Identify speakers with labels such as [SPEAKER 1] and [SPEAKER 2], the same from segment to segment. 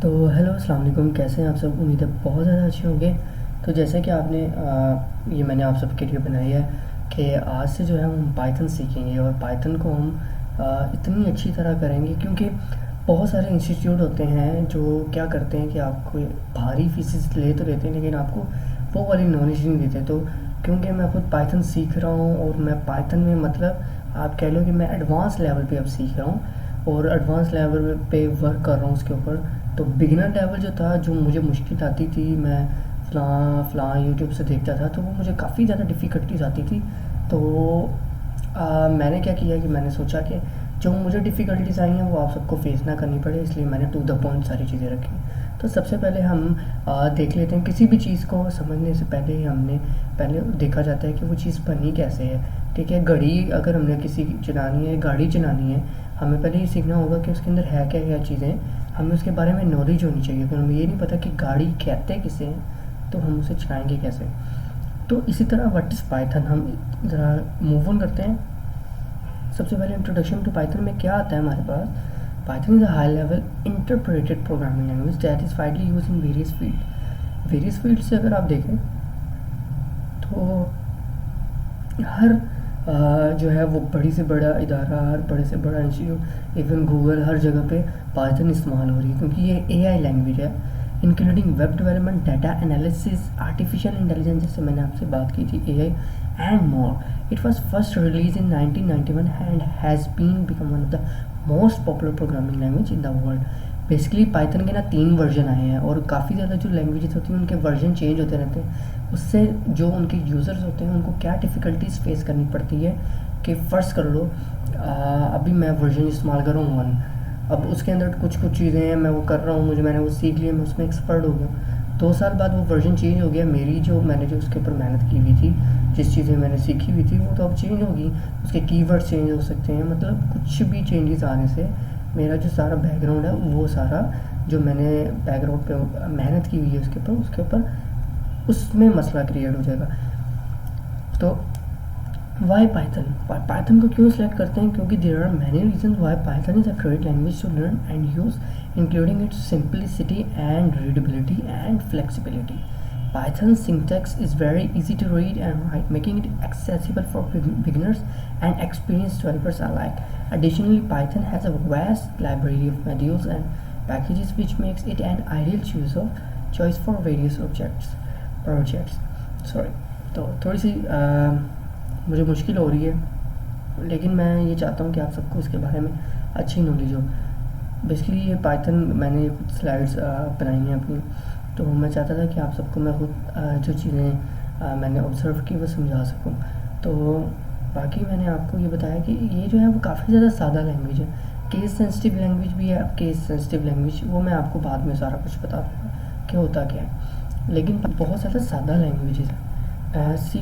[SPEAKER 1] तो हेलो अस्सलाम वालेकुम, कैसे हैं आप सब। उम्मीद है बहुत ज़्यादा अच्छे होंगे। तो जैसे कि आपने ये मैंने आप सबके लिए बनाई है कि आज से जो है हम पाइथन सीखेंगे और पाइथन को हम इतनी अच्छी तरह करेंगे, क्योंकि बहुत सारे इंस्टीट्यूट होते हैं जो क्या करते हैं कि आपको भारी फीसेस ले तो लेते हैं लेकिन आपको वो वाली नॉलेज नहीं देते। तो क्योंकि मैं खुद पाइथन सीख रहा हूँ और मैं पाइथन में मतलब आप कह लो कि मैं एडवांस लेवल पे अब सीख रहा हूँ और एडवांस लेवल पे वर्क कर रहा हूँ उसके ऊपर। तो बिगिनर लेवल जो था, जो मुझे मुश्किल आती थी, मैं फ़लाँ यूट्यूब से देखता था तो वो मुझे काफ़ी ज़्यादा डिफ़िकल्टीज आती थी। तो मैंने क्या किया कि मैंने सोचा कि जो मुझे डिफ़िकल्टीज आई हैं वो आप सबको फेस ना करनी पड़े, इसलिए मैंने टू द पॉइंट सारी चीज़ें रखी। तो सबसे पहले हम देख लेते हैं, किसी भी चीज़ को समझने से पहले ही हमने पहले देखा जाता है कि वो चीज़ बनी कैसे है। ठीक है, घड़ी अगर हमने किसी चलानी है, गाड़ी चलानी है, हमें पहले ये सीखना होगा कि उसके अंदर है क्या क्या चीज़ें, हमें उसके बारे में नॉलेज होनी चाहिए। अगर हमें ये नहीं पता कि गाड़ी कहते किसे हैं तो हम उसे चलाएंगे कैसे। तो इसी तरह व्हाट इज़ पाइथन, हम ज़रा मूव ऑन करते हैं। सबसे पहले इंट्रोडक्शन टू पाइथन में क्या आता है हमारे पास। Python is a high level interpreted programming language that is widely use in various field से अगर आप देखें तो हर जो है वो बड़ी से बड़ा इदारा, हर बड़े से बड़ा इंस्टीट्यूट, इवन गूगल, हर जगह पे पाइथन इस्तेमाल हो रही है, क्योंकि ये एआई लैंग्वेज है including web development, data analysis, artificial intelligence, जैसे मैंने आपसे बात की थी, AI and more. It was first release in 1991 and has been become one of the most popular programming language in the world. Basically Python के ना 3 version आए हैं और काफ़ी ज़्यादा जो लैंग्वेजेस होती हैं उनके वर्जन चेंज होते रहते हैं। उससे जो उनके यूज़र्स होते हैं उनको क्या डिफ़िकल्टीज फेस करनी पड़ती है कि फ़र्स्ट कर लो अभी मैं वर्जन इस्तेमाल कर रहा हूँ 1, अब उसके अंदर कुछ चीज़ें हैं मैं वो कर रहा हूँ, मैंने वो सीख लिया, मैं उसमें एक्सपर्ट हो गया। 2 साल बाद वो वर्जन चेंज हो गया, मैंने जो उसके ऊपर मेहनत की हुई थी, जिस चीज़ें मैंने सीखी हुई थी वो तो अब चेंज होगी, उसके कीवर्ड चेंज हो सकते हैं, मतलब कुछ भी चेंजेस आने से मेरा जो सारा बैकग्राउंड है वो सारा जो मैंने बैकग्राउंड पे मेहनत की हुई है उसके ऊपर उसमें मसला क्रिएट हो जाएगा। तो वाई पाइथन को क्यों सिलेक्ट करते हैं, क्योंकि there are many reason why Python is a great language to learn and use, including its simplicity and readability and flexibility. Python's syntax is very easy to read and write, making it accessible for beginners and experienced developers alike. Additionally, Python has a vast library of modules and packages, which makes it an ideal choice for various projects. Sorry, तो थोड़ी सी मुझे मुश्किल हो रही है, लेकिन मैं ये चाहता हूँ कि आप सबको इसके बारे में अच्छी नॉलेज हो। बेसिकली ये पाइथन मैंने कुछ स्लाइड्स बनाई हैं अपनी, तो मैं चाहता था कि आप सबको मैं खुद जो चीज़ें मैंने ऑब्ज़र्व की वो समझा सकूं। तो बाकी मैंने आपको ये बताया कि ये जो है वो काफ़ी ज़्यादा सादा लैंग्वेज है, केस सेंसिटिव लैंग्वेज भी है। अब केस सेंसिटिव लैंग्वेज वो मैं आपको बाद में सारा कुछ बता दूँगा कि होता क्या है, लेकिन बहुत ज़्यादा सादा लैंग्वेज है। C++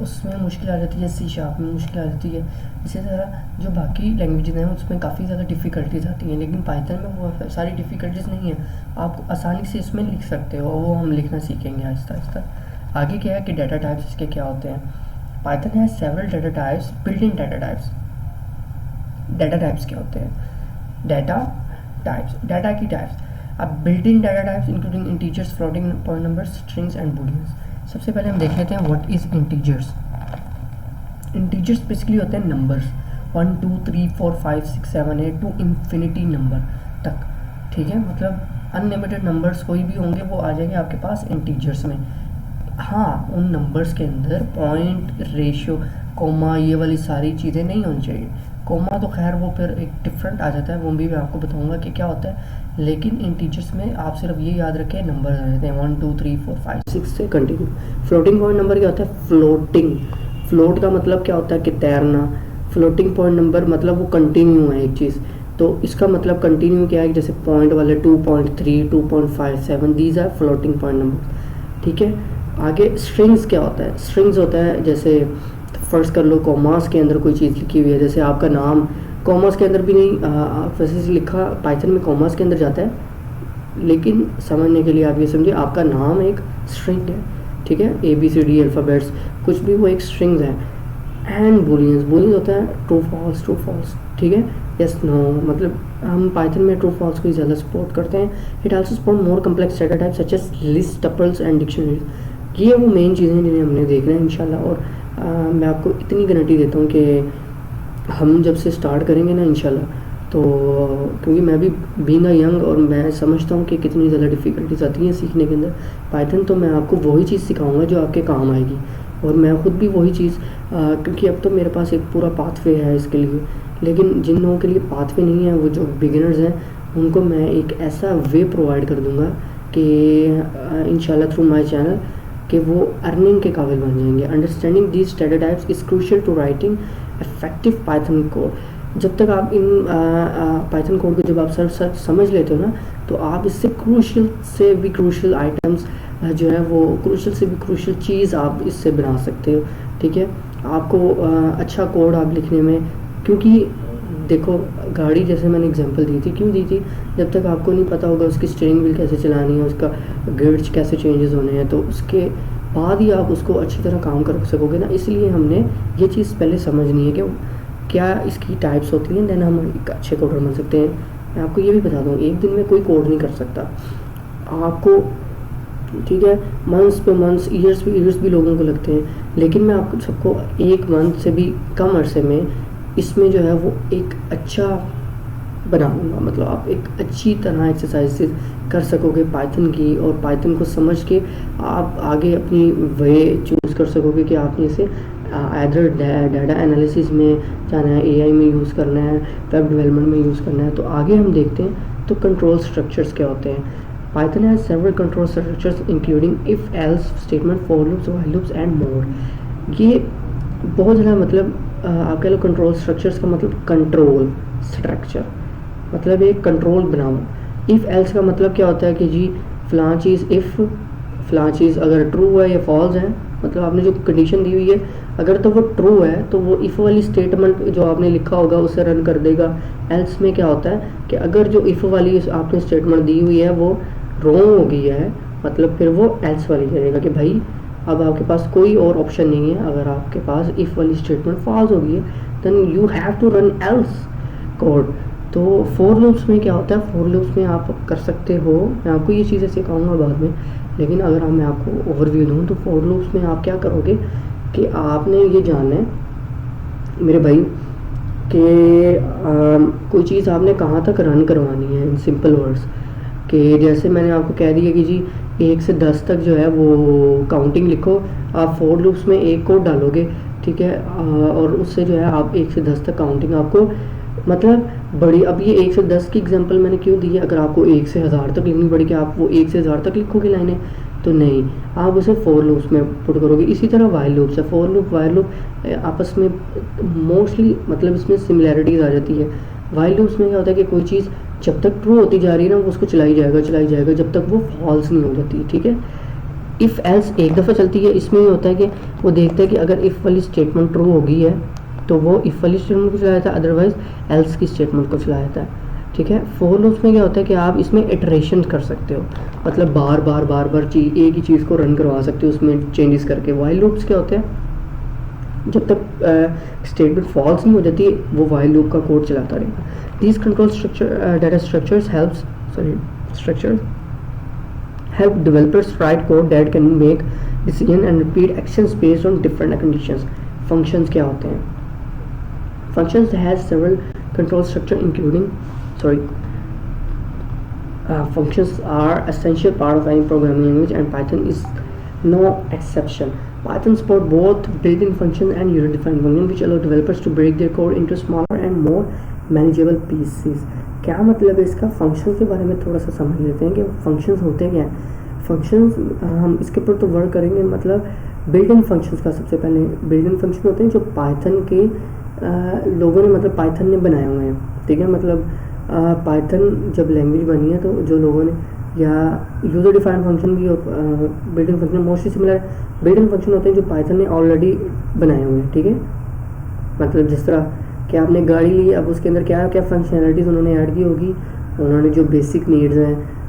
[SPEAKER 1] उसमें मुश्किल आ जाती है, C# में मुश्किल आ जाती है। इसी तरह जो बाकी लैंग्वेजेस हैं उसमें काफ़ी ज़्यादा डिफ़िकल्टीज आती हैं, लेकिन पाइथन में वो सारी डिफ़िकल्टीज नहीं है, आप आसानी से इसमें लिख सकते हो, वो हम लिखना सीखेंगे आहिस्ता आहिस्ता। आगे क्या है कि डाटा टाइप्स इसके क्या होते हैं। पाइथन है several data types, built in data types. Data types क्या होते हैं, डाटा की टाइप्स। अब built in data types including integers, floating point numbers, strings and booleans. सबसे पहले हम देख लेते हैं what is integers. Integers basically होते हैं नंबर्स 1 2 3 4 5 6 7 8 टू इन्फिनिटी नंबर तक। ठीक है, मतलब अनलिमिटेड नंबर्स कोई भी होंगे वो आ जाएंगे आपके पास इंटीजर्स में। हाँ, उन नंबर्स के अंदर पॉइंट, रेशियो, कोमा, ये वाली सारी चीज़ें नहीं होनी चाहिए। कोमा तो खैर वो फिर एक डिफरेंट आ जाता है, वो भी मैं आपको बताऊंगा कि क्या होता है, लेकिन इंटीजर्स में आप सिर्फ ये याद रखें नंबर आ जाते हैं 1 2 3 4 5 6 से कंटिन्यू। फ्लोटिंग पॉइंट नंबर क्या होता है, फ्लोट का मतलब क्या होता है कि तैरना। फ्लोटिंग पॉइंट नंबर मतलब वो कंटिन्यू है एक चीज़, तो इसका मतलब कंटिन्यू क्या है, जैसे पॉइंट वाले 2.3 2.57 these are floating point number. ठीक है, आगे स्ट्रिंग्स क्या होता है, स्ट्रिंग्स होता है जैसे फर्स्ट कर लो कॉमास के अंदर कोई चीज़ लिखी हुई है, जैसे आपका नाम कॉमास के अंदर भी नहीं, वैसे लिखा पाइथन में कॉमास के अंदर जाता है, लेकिन समझने के लिए आप ये समझिए आपका नाम एक स्ट्रिंग है। ठीक है, ABCD अल्फ़ाबेट्स कुछ भी वो एक स्ट्रिंग्स है। एंड बूलियंस, बूलियंस होता है ट्रू फॉल्स, ठीक है, यस नो, मतलब हम पाइथन में ट्रू फॉल्स को ज़्यादा सपोर्ट करते हैं। It also support more complex data type such as list, tuples and dictionaries. ये वो मेन चीज़ें हैं जिन्हें हमने देखना है इंशाल्लाह। और मैं आपको इतनी गारंटी देता हूँ कि हम जब से स्टार्ट करेंगे ना इंशाल्लाह, तो क्योंकि मैं भी बीइंग अ यंग, और मैं समझता हूँ कि कितनी ज़्यादा डिफ़िकल्टीज आती हैं सीखने के अंदर पाइथन, तो मैं आपको वही चीज़ सिखाऊंगा जो आपके काम आएगी। और मैं ख़ुद भी वही चीज़, क्योंकि अब तो मेरे पास एक पूरा पाथवे है इसके लिए, लेकिन जिन लोगों के लिए पाथवे नहीं है, वो जो बिगिनर्स हैं, उनको मैं एक ऐसा वे प्रोवाइड कर दूँगा कि इंशाल्लाह थ्रू माई चैनल, कि वो अर्निंग के काबिल बन जाएंगे। Understanding these data types is crucial to writing effective Python code. जब तक आप इन पाइथन कोड को जब आप सर समझ लेते हो ना, तो आप इससे क्रूशियल से भी क्रूशियल आइटम्स जो है वो क्रूशियल से भी क्रूशियल चीज़ आप इससे बना सकते हो, ठीक है। आपको अच्छा कोड आप लिखने में, क्योंकि देखो गाड़ी जैसे मैंने एग्जांपल दी थी, क्यों दी थी, जब तक आपको नहीं पता होगा उसकी स्टीयरिंग व्हील कैसे चलानी है, उसका गियर्स कैसे चेंजेस होने हैं, तो उसके बाद ही आप उसको अच्छी तरह काम कर सकोगे ना। इसलिए हमने ये चीज़ पहले समझनी है कि क्या इसकी टाइप्स होती हैं, देन हम एक अच्छे कोडर बन सकते हैं। मैं आपको ये भी बता दूँ, एक दिन में कोई कोड नहीं कर सकता आपको, ठीक है, मंथ्स पे मंथ्स, ईयर्स भी लोगों को लगते हैं, लेकिन मैं आपको सबको एक मंथ से भी कम अरसे में इसमें जो है वो एक अच्छा बना दूँगा। मतलब आप एक अच्छी तरह एक्सरसाइज कर सकोगे पाइथन की, और पाइथन को समझ के आप आगे अपनी वे चूज़ कर सकोगे कि आपने इसे आइदर डाटा एनालिसिस में जाना है, एआई में यूज़ करना है, वेब डेवलपमेंट में यूज़ करना है। तो आगे हम देखते हैं तो कंट्रोल स्ट्रक्चर्स क्या होते हैं। Python has several control structures including if else statement, for loops, while loops and more. ये बहुत ज़्यादा, मतलब आप कह लो कंट्रोल स्ट्रक्चर्स का मतलब कंट्रोल स्ट्रक्चर, मतलब एक कंट्रोल बनाओ। इफ़ एल्स का मतलब क्या होता है कि जी फ़लाँ चीज़, इफ़ फ़लाँ चीज़ अगर ट्रू है या फॉल्स है, मतलब आपने जो कंडीशन दी हुई है, अगर तो वो ट्रू है तो वो इफ़ वाली स्टेटमेंट जो आपने लिखा होगा उसे रन कर देगा। एल्स में क्या होता है कि अगर जो इफ़ वाली आपने स्टेटमेंट दी हुई है वो रॉन्ग हो गई है, मतलब फिर वो एल्स वाली करेगा कि भाई अब आपके पास कोई और ऑप्शन नहीं है। अगर आपके पास इफ़ वाली स्टेटमेंट फॉल्स हो गई है, then you have to run else code. तो फोर लूप्स में क्या होता है, फोर लूप्स में आप कर सकते हो, मैं आपको ये चीज़ें सिखाऊंगा बाद में, लेकिन अगर मैं आपको ओवरव्यू दूँ तो फोर लूप्स में आप क्या करोगे कि आपने ये जानना है मेरे भाई कि कोई चीज़ आपने कहाँ तक रन करवानी है, इन सिंपल वर्ड्स, कि जैसे मैंने आपको कह दिया कि जी 1 से 10 तक जो है वो काउंटिंग लिखो। आप फोर लूप्स में एक कोड डालोगे, ठीक है, और उससे जो है आप 1 से 10 तक काउंटिंग आपको, मतलब बड़ी, अब ये 1 से 10 की एग्जांपल मैंने क्यों दी है। अगर आपको 1 से 1000 तक लिखनी पड़ी कि आप वो 1 से 1000 तक लिखोगे लाइनें, तो नहीं, आप उसे फोर लूप्स में पुट करोगे। इसी तरह वाइल लूप्स है, फोर लूप वाइल लूप आपस में मोस्टली, मतलब इसमें सिमिलैरिटीज़ आ जाती है। वाइल लूप्स में क्या होता है कि कोई चीज़ जब तक ट्रू होती जा रही है ना, वो उसको चलाई जाएगा जब तक वो फॉल्स नहीं हो जाती, ठीक है। इफ़ एल्स एक दफ़ा चलती है, इसमें ये होता है कि वो देखता है कि अगर इफ़ वाली स्टेटमेंट ट्रू हो गई है तो वो इफ़ वाली स्टेटमेंट को चलाया जाता है, अदरवाइज एल्स की स्टेटमेंट को चलाया जाता है, ठीक है। फोर लूप्स में क्या होता है कि आप इसमें इटरेशन कर सकते हो, मतलब बार बार चीज़, एक ही चीज़ को रन करवा सकते हो उसमें चेंजेस करके। वाइल लूप्स क्या होते हैं, जब तक स्टेटमेंट फॉल्स नहीं हो जाती वो वाइल लूप का कोड चलाता रहेगा। These control structure data structures help developers write code that can make decision and repeat actions based on different conditions. Functions क्या होते हैं? Functions has several control structure including functions are essential part of any programming language and Python is no exception. Python support both built-in function and user-defined function which allow developers to break their code into smaller and more manageable pieces. क्या मतलब है इसका? Function के बारे में थोड़ा सा समझ लेते हैं कि फंक्शंस होते क्या हैं। फंक्शंस हम इसके ऊपर तो वर्क करेंगे, मतलब बिल्ट इन फंक्शंस का सबसे पहले बिल्ट इन फंक्शन होते हैं जो पाइथन के लोगों ने, मतलब पाइथन ने बनाए हुए हैं, ठीक है। मतलब पाइथन जब लैंग्वेज बनी है तो जो लोगों ने, या यूज़र डिफाइंड फंक्शन भी और built in function mostly similar. Built in function होते हैं जो पाइथन ने ऑलरेडी बनाए हुए हैं, ठीक है। मतलब जिस तरह कि आपने गाड़ी ली, अब उसके अंदर क्या क्या फंक्शनैलिटीज़ उन्होंने ऐड की होगी, उन्होंने जो बेसिक नीड्स हैं,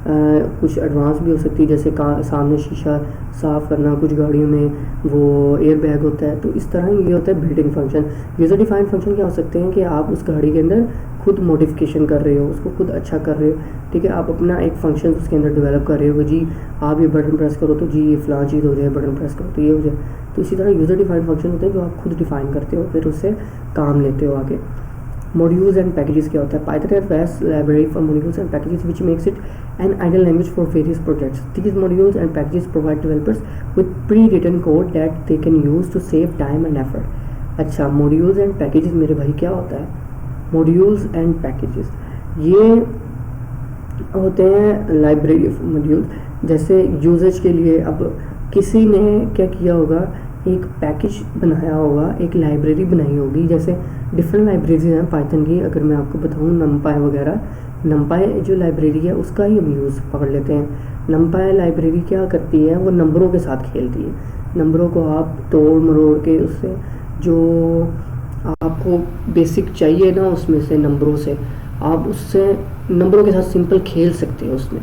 [SPEAKER 1] कुछ एडवांस भी हो सकती है, जैसे सामने शीशा साफ़ करना, कुछ गाड़ियों में वो एयर बैग होता है, तो इस तरह ये होता है built in function. User defined function क्या हो सकते हैं कि आप उस गाड़ी के अंदर खुद मॉडिफिकेशन कर रहे हो, उसको खुद अच्छा कर रहे हो, ठीक है, आप अपना एक फंक्शन उसके अंदर डेवलप कर रहे हो, जी आप ये बटन प्रेस करो तो जी ये फ़लाँ चीज़ हो जाए, बटन प्रेस करो तो ये हो जाए। तो इसी तरह यूज़र डिफाइंड फंक्शन होते हैं जो आप खुद डिफाइन करते हो, फिर उससे काम लेते हो आगे। मॉड्यूल्स एंड पैकेजेस क्या होता है? Python has vast library for modules and packages which makes it an ideal language for various projects. These modules and packages provide developers with pre-written code that they can use to save time and effort. अच्छा, modules and packages मेरे भाई क्या होता है? modules and packages ये होते हैं library of modules. जैसे यूजेज के लिए अब किसी ने क्या किया होगा, एक पैकेज बनाया होगा, एक लाइब्रेरी बनाई होगी, जैसे डिफरेंट लाइब्रेरीज हैं पाइथन की। अगर मैं आपको बताऊँ नमपाई वगैरह, नमपाई जो लाइब्रेरी है उसका ही हम यूज़ पकड़ लेते हैं। नमपाई लाइब्रेरी क्या करती है, वो नंबरों के साथ खेलती है। नंबरों को आप तोड़ मरोड़ के उससे जो आपको बेसिक चाहिए ना, उसमें से नंबरों से आप उससे नंबरों के साथ सिंपल खेल सकते हो उसमें,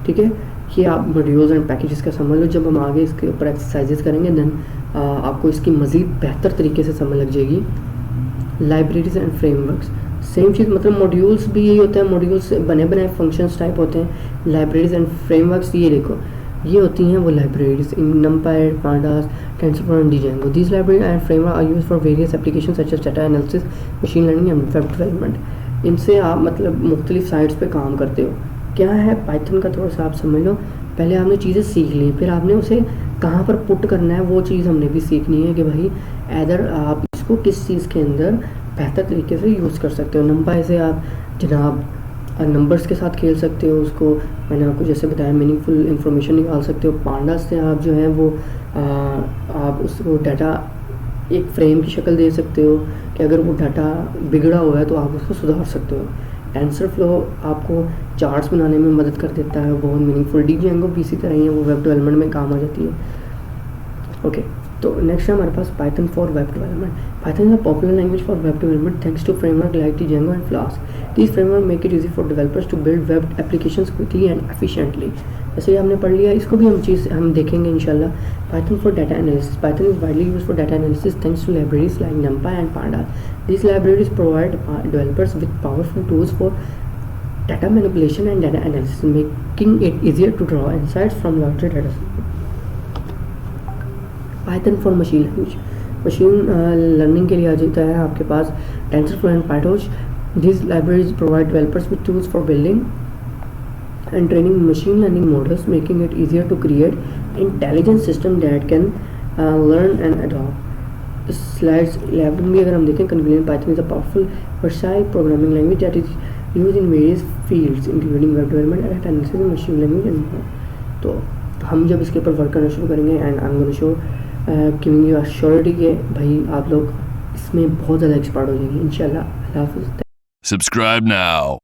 [SPEAKER 1] ठीक है। ये आप मॉड्यूल्स एंड पैकेजेस का समझ लो। जब हम आगे इसके ऊपर एक्सरसाइजेस करेंगे देन आपको इसकी मज़ीद बेहतर तरीके से समझ लग जाएगी। लाइब्रेरीज एंड फ्रेमवर्क्स सेम चीज़, मतलब मॉड्यूल्स भी यही होता है, मॉड्यूल्स बने बनाए फंक्शंस टाइप होते हैं। लाइब्रेरीज एंड फ्रेमवर्क्स ये देखो, ये होती हैं वो libraries in numpy, pandas, TensorFlow and Django. These libraries and frameworks are used for various applications such as data analysis, machine learning and web development. इनसे आप मतलब मुख्तलिफ साइट्स पे काम करते हो। क्या है पाइथन का, थोड़ा सा आप समझ लो। पहले आपने चीज़ें सीख ली, फिर आपने उसे कहाँ पर पुट करना है वो चीज़ हमने भी सीखनी है कि भाई इधर आप इसको किस चीज़ के अंदर बेहतर तरीके से यूज़ कर सकते हो। नंपाई से आप जनाब नंबर्स के साथ खेल सकते हो, उसको मैंने आपको जैसे बताया मीनिंगफुल इन्फॉर्मेशन निकाल सकते हो। पांडास से आप जो है वो आप उसको डाटा एक फ्रेम की शक्ल दे सकते हो कि अगर वो डाटा बिगड़ा हुआ है तो आप उसको सुधार सकते हो। टेंसरफ्लो आपको चार्ट्स बनाने में मदद कर देता है, बहुत मीनिंगफुल। डीजेंगो भी इसी तरह ही है, वो वेब डेवलपमेंट में काम आ जाती है। ओके, तो नेक्स्ट है हमारे पास Python for web development. Python is a popular language for web development thanks to framework like Django and Flask. These frameworks make it easy for developers to build web applications quickly and efficiently. जैसे ही हमने पढ़ लिया, इसको भी हम देखेंगे इंशाल्लाह। Python for data analysis. Python is widely used for data analysis thanks to libraries like NumPy and Pandas. These libraries provide developers with powerful tools for data manipulation and data analysis, making it easier to draw insights from larger data sets. Python for machine language. Machine learning के लिए आ जाता है आपके पास TensorFlow and PyTorch. These libraries provide developers with tools for building and training machine learning models, making it easier to create intelligent systems that can learn and adopt. Slides 11 में अगर हम देखें, Concurrent Python is a powerful, versatile programming language that is used in various fields, including web development, data analysis, machine learning and more. तो हम जब इसके ऊपर work करना शुरू करेंगे and I am gonna show giving you assurity के भाई आप लोग इसमें बहुत ज़्यादा एक्सपर्ट हो जाएंगे इंशाल्लाह। अल्लाह हाफ़िज़।
[SPEAKER 2] Subscribe now.